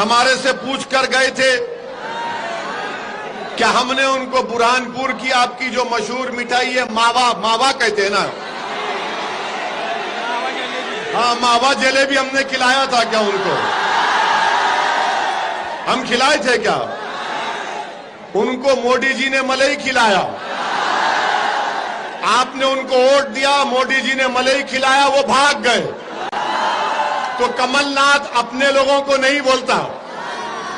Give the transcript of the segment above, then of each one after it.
हमारे से पूछ कर गए थे क्या हमने उनको बुरहानपुर की आपकी जो मशहूर मिठाई है मावा, मावा कहते हैं ना, हाँ मावा जलेबी हमने खिलाया था क्या उनको? हम खिलाए थे क्या? उनको मोदी जी ने मलाई खिलाया, आपने उनको वोट दिया, मोदी जी ने मलाई खिलाया, वो भाग गए। तो कमलनाथ अपने लोगों को नहीं बोलता,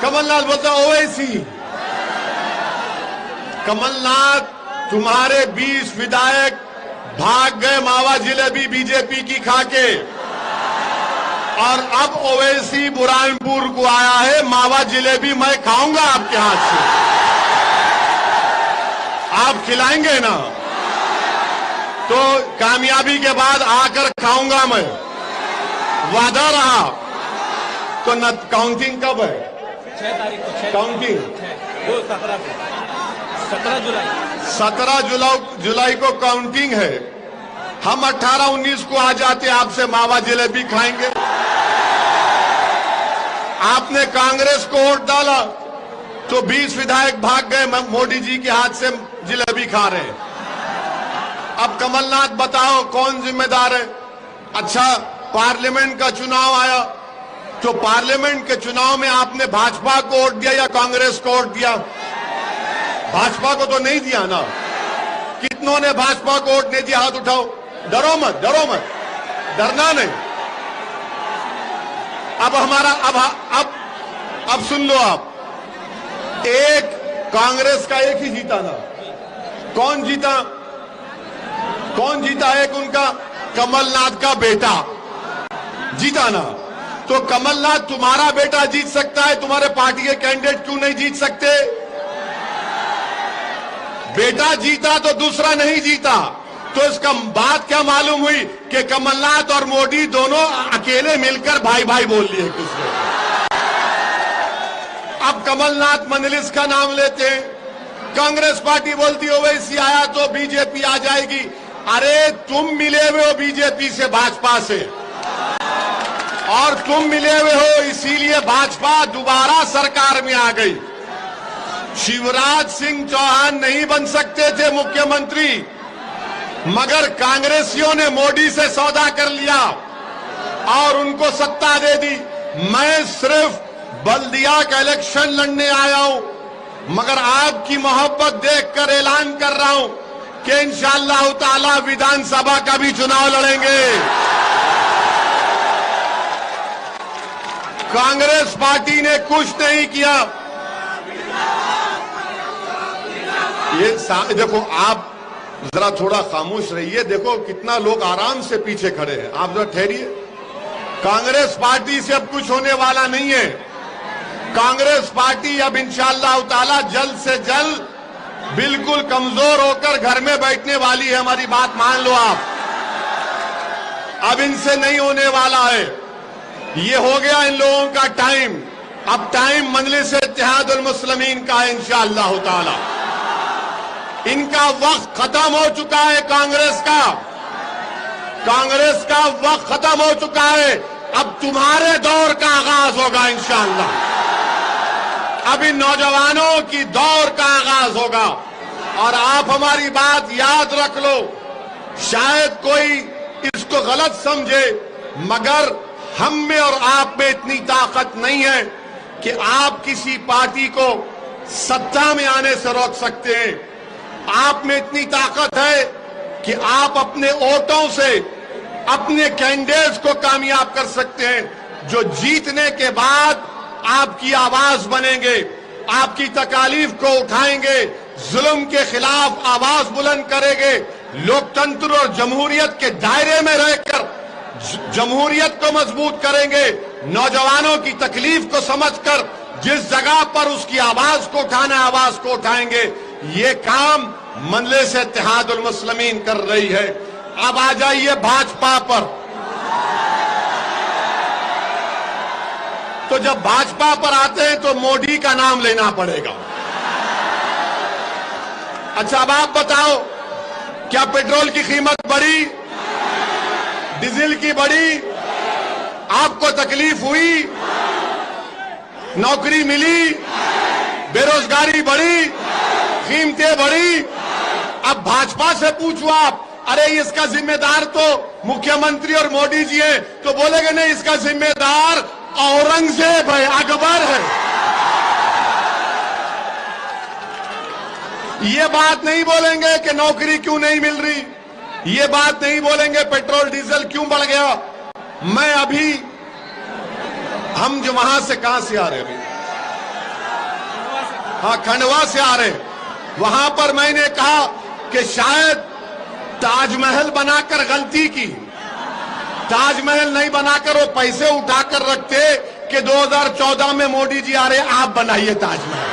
कमलनाथ बोलता ओवैसी। कमलनाथ तुम्हारे 20 विधायक भाग गए मावा जलेबी बीजेपी की खाके, और अब ओवैसी बुरहानपुर को आया है, मावा जलेबी मैं खाऊंगा आपके हाथ से, आप खिलाएंगे ना? तो कामयाबी के बाद आकर खाऊंगा मैं, वादा रहा। तो न काउंटिंग कब है? 6 तारीख को काउंटिंग 17 जुलाई को काउंटिंग है। हम 18-19 को आ जाते, आपसे मावा जलेबी खाएंगे। आपने कांग्रेस को वोट डाला तो 20 विधायक भाग गए, मोदी जी के हाथ से जलेबी खा रहे हैं। अब कमलनाथ बताओ कौन जिम्मेदार है? अच्छा, पार्लियामेंट का चुनाव आया तो पार्लियामेंट के चुनाव में आपने भाजपा को वोट दिया या कांग्रेस को वोट दिया? भाजपा को तो नहीं दिया ना। कितनों ने भाजपा को वोट नहीं दिया? हाथ उठाओ। डरो मत, डरो मत, डरना नहीं। अब हमारा अब सुन लो आप, एक कांग्रेस का एक ही जीता ना। कौन जीता? कौन जीता? एक उनका कमलनाथ का बेटा जीता ना। तो कमलनाथ तुम्हारा बेटा जीत सकता है, तुम्हारे पार्टी के कैंडिडेट क्यों नहीं जीत सकते? बेटा जीता तो दूसरा नहीं जीता। तो इसका बात क्या मालूम हुई कि कमलनाथ और मोदी दोनों अकेले मिलकर भाई भाई बोल लिए एक दूसरे को। अब कमलनाथ मंजलिस का नाम लेते हैं, कांग्रेस पार्टी बोलती हो वैसी आया तो बीजेपी आ जाएगी। अरे तुम मिले हुए हो बीजेपी से, भाजपा से, और तुम मिले हुए हो इसीलिए भाजपा दोबारा सरकार में आ गई। शिवराज सिंह चौहान नहीं बन सकते थे मुख्यमंत्री, मगर कांग्रेसियों ने मोदी से सौदा कर लिया और उनको सत्ता दे दी। मैं सिर्फ बल्दिया का इलेक्शन लड़ने आया हूं, मगर आपकी मोहब्बत देखकर ऐलान कर रहा हूं कि इंशाअल्लाह ताला विधानसभा का भी चुनाव लड़ेंगे। कांग्रेस पार्टी ने कुछ नहीं किया। ये देखो, आप जरा थोड़ा खामोश रहिए, देखो कितना लोग आराम से पीछे खड़े हैं। आप जरा ठहरिए। कांग्रेस पार्टी से अब कुछ होने वाला नहीं है। कांग्रेस पार्टी अब इंशाअल्लाह ताला जल्द से जल्द बिल्कुल कमजोर होकर घर में बैठने वाली है। हमारी बात मान लो आप, अब इनसे नहीं होने वाला है। ये हो गया इन लोगों का टाइम। अब टाइम मजलिस इत्तेहादुल मुस्लिमीन का है इंशाअल्लाह ताला। इनका वक्त खत्म हो चुका है। कांग्रेस का वक्त खत्म हो चुका है। अब तुम्हारे दौर का आगाज होगा इंशाअल्लाह। अब इन नौजवानों की दौर का आगाज होगा। और आप हमारी बात याद रख लो, शायद कोई इसको गलत समझे, मगर हम में और आप में इतनी ताकत नहीं है कि आप किसी पार्टी को सत्ता में आने से रोक सकते हैं। आप में इतनी ताकत है कि आप अपने वोटों से अपने कैंडिडेट्स को कामयाब कर सकते हैं, जो जीतने के बाद आपकी आवाज बनेंगे, आपकी तकालीफ को उठाएंगे, जुल्म के खिलाफ आवाज बुलंद करेंगे, लोकतंत्र और जमहूरियत के दायरे में रहकर जमहूरियत को मजबूत करेंगे, नौजवानों की तकलीफ को समझकर जिस जगह पर उसकी आवाज को उठाना है आवाज को उठाएंगे। ये काम मजलिस इत्तेहादुल मुस्लिमीन कर रही है। अब आ जाइए भाजपा पर। तो जब भाजपा पर आते हैं तो मोदी का नाम लेना पड़ेगा। अच्छा, अब आप बताओ, क्या पेट्रोल की कीमत बढ़ी? डीजल की बढ़ी? आपको तकलीफ हुई? नौकरी मिली, बेरोजगारी बढ़ी, कीमतें बढ़ी। अब भाजपा से पूछो आप, अरे इसका जिम्मेदार तो मुख्यमंत्री और मोदी जी है, तो बोलेंगे नहीं, इसका जिम्मेदार औरंगजेब है, अकबर है। ये बात नहीं बोलेंगे कि नौकरी क्यों नहीं मिल रही, ये बात नहीं बोलेंगे पेट्रोल डीजल क्यों बढ़ गया। मैं अभी, हम जो वहां से कहां से आ रहे अभी, हाँ खंडवा से आ रहे, वहां पर मैंने कहा कि शायद ताजमहल बनाकर गलती की, ताजमहल नहीं बनाकर वो पैसे उठाकर रखते कि 2014 में मोदी जी आ रहे, आप बनाइए ताजमहल।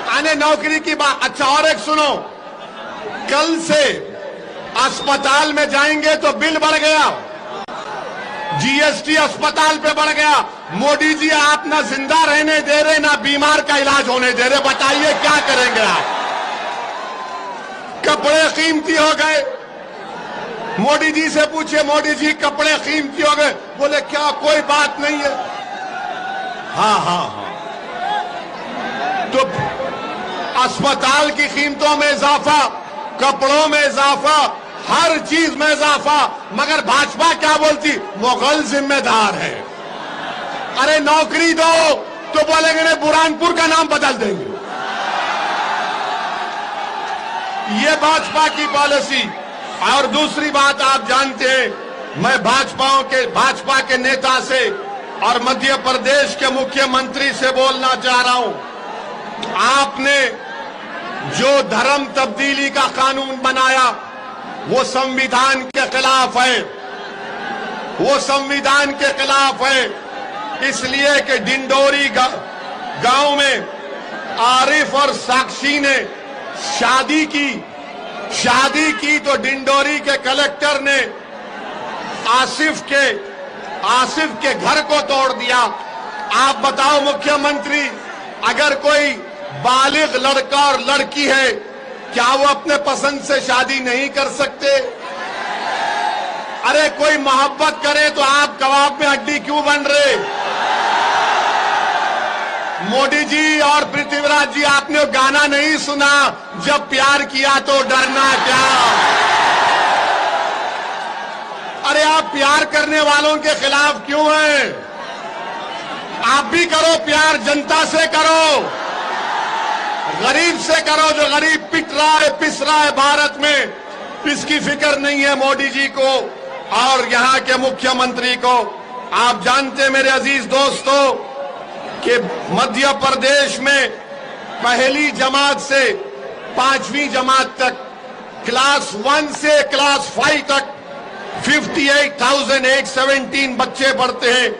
आने नौकरी की बात। अच्छा और एक सुनो, कल से अस्पताल में जाएंगे तो बिल बढ़ गया, जीएसटी अस्पताल पे बढ़ गया। मोदी जी आप ना जिंदा रहने दे रहे, ना बीमार का इलाज होने दे रहे, बताइए क्या करेंगे आप। कपड़े कीमती हो गए, मोदी जी से पूछिए, मोदी जी कपड़े कीमती हो गए, बोले क्या कोई बात नहीं है। हाँ हाँ हाँ, तो अस्पताल की कीमतों में इजाफा, कपड़ों में इजाफा, हर चीज में इजाफा, मगर भाजपा क्या बोलती, मुगल जिम्मेदार है। अरे नौकरी दो तो बोलेंगे नहीं, बुरहानपुर का नाम बदल देंगे। ये भाजपा की पॉलिसी। और दूसरी बात आप जानते हैं, मैं भाजपा के नेता से और मध्य प्रदेश के मुख्यमंत्री से बोलना चाह रहा हूं, आपने जो धर्म तब्दीली का कानून बनाया वो संविधान के खिलाफ है, वो संविधान के खिलाफ है। इसलिए कि डिंडोरी गांव में आरिफ और साक्षी ने शादी की तो डिंडोरी के कलेक्टर ने आसिफ के घर को तोड़ दिया। आप बताओ मुख्यमंत्री, अगर कोई बालिग लड़का और लड़की है, क्या वो अपने पसंद से शादी नहीं कर सकते? अरे कोई मोहब्बत करे तो आप कबाब में हड्डी क्यों बन रहे? मोदी जी और पृथ्वीराज जी, आपने गाना नहीं सुना, जब प्यार किया तो डरना क्या? अरे आप प्यार करने वालों के खिलाफ क्यों हैं? आप भी करो प्यार, जनता से करो, गरीब से करो, जो गरीब पिट रहा है, पिस रहा है भारत में। इसकी फिक्र नहीं है मोदी जी को और यहाँ के मुख्यमंत्री को। आप जानते मेरे अजीज दोस्तों कि मध्य प्रदेश में पहली जमात से 5वीं जमात तक, क्लास 1 से क्लास 5 तक 58,817 बच्चे पढ़ते हैं।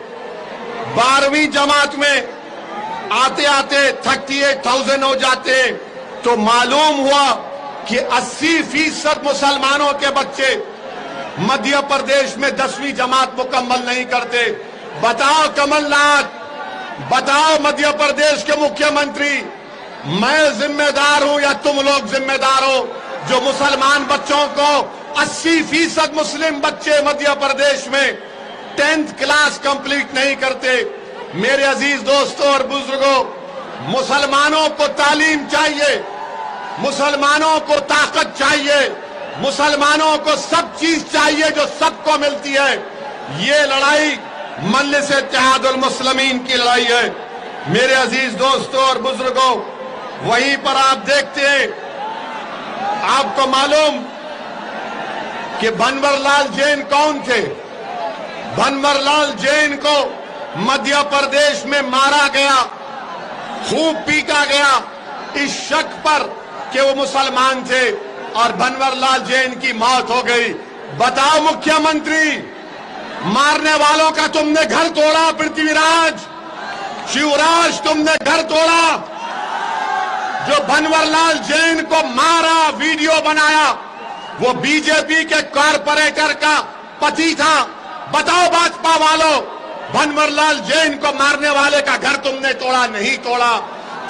12वीं जमात में आते आते 38,000 हो जाते हैं। तो मालूम हुआ कि 80% मुसलमानों के बच्चे मध्य प्रदेश में 10वीं जमात मुकम्मल नहीं करते। बताओ कमलनाथ, बताओ मध्य प्रदेश के मुख्यमंत्री, मैं जिम्मेदार हूं या तुम लोग जिम्मेदार हो जो मुसलमान बच्चों को 80% मुस्लिम बच्चे मध्य प्रदेश में 10th क्लास कंप्लीट नहीं करते। मेरे अजीज दोस्तों और बुजुर्गों, मुसलमानों को तालीम चाहिए, मुसलमानों को ताकत चाहिए, मुसलमानों को सब चीज चाहिए जो सबको मिलती है। ये लड़ाई मजलिस इत्तेहादुल मुस्लिमीन की लड़ाई है। मेरे अजीज दोस्तों और बुजुर्गों, वहीं पर आप देखते हैं, आपको मालूम कि भंवरलाल जैन कौन थे? भंवरलाल जैन को मध्य प्रदेश में मारा गया, खूब पीटा गया इस शक पर कि वो मुसलमान थे और भंवरलाल जैन की मौत हो गई। बताओ मुख्यमंत्री, मारने वालों का तुमने घर तोड़ा, पृथ्वीराज, शिवराज तुमने घर तोड़ा। जो भंवरलाल जैन को मारा, वीडियो बनाया, वो बीजेपी के कॉरपोरेटर का पति था। बताओ भाजपा वालों, भंवरलाल जैन को मारने वाले का घर तुमने तोड़ा नहीं तोड़ा?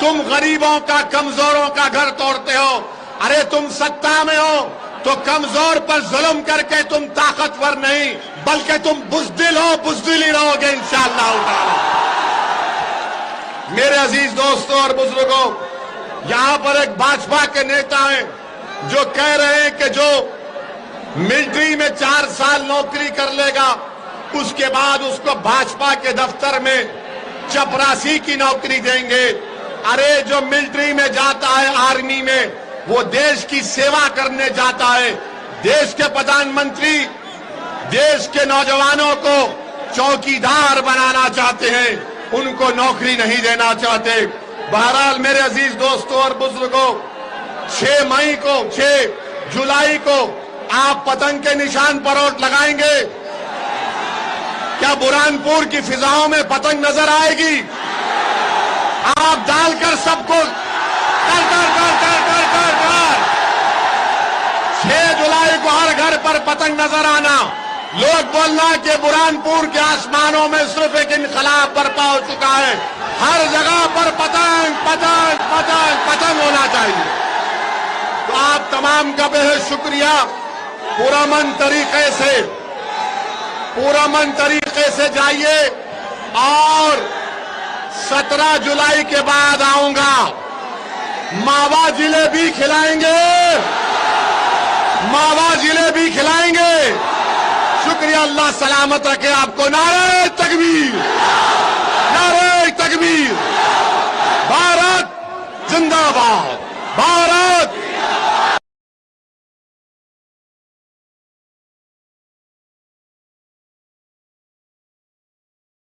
तुम गरीबों का, कमजोरों का घर तोड़ते हो। अरे तुम सत्ता में हो तो कमजोर पर जुल्म करके तुम ताकतवर नहीं बल्कि तुम बुज़दिल हो, बुज़दिल ही रहोगे इंशाअल्लाह ताला। मेरे अजीज दोस्तों और बुजुर्गों, यहां पर एक भाजपा के नेता हैं जो कह रहे हैं कि जो मिलिट्री में 4 साल नौकरी कर लेगा उसके बाद उसको भाजपा के दफ्तर में चपरासी की नौकरी देंगे। अरे जो मिलिट्री में जाता है, आर्मी में, वो देश की सेवा करने जाता है। देश के प्रधानमंत्री देश के नौजवानों को चौकीदार बनाना चाहते हैं, उनको नौकरी नहीं देना चाहते। बहरहाल मेरे अजीज दोस्तों और बुजुर्गों, 6 जुलाई को आप पतंग के निशान पर वोट लगाएंगे? क्या बुरहानपुर की फिजाओं में पतंग नजर आएगी? आप डालकर सबको कर कर कर कर कर कर कर 6 जुलाई को हर घर पर पतंग नजर आना। लोग बोलना कि बुरहानपुर के आसमानों में सिर्फ एक इनकलाब बर्पा हो चुका है, हर जगह पर पतंग पतंग पतंग पतंग होना चाहिए। तो आप तमाम का बेहद शुक्रिया। पुरअमन तरीके से जाइए और 17 जुलाई के बाद आऊंगा, मावा जिलेबी खिलाएंगे, मावा जिलेबी खिलाएंगे। शुक्रिया, अल्लाह सलामत रखे आपको। नारे तकबीर, नारे तकबीर।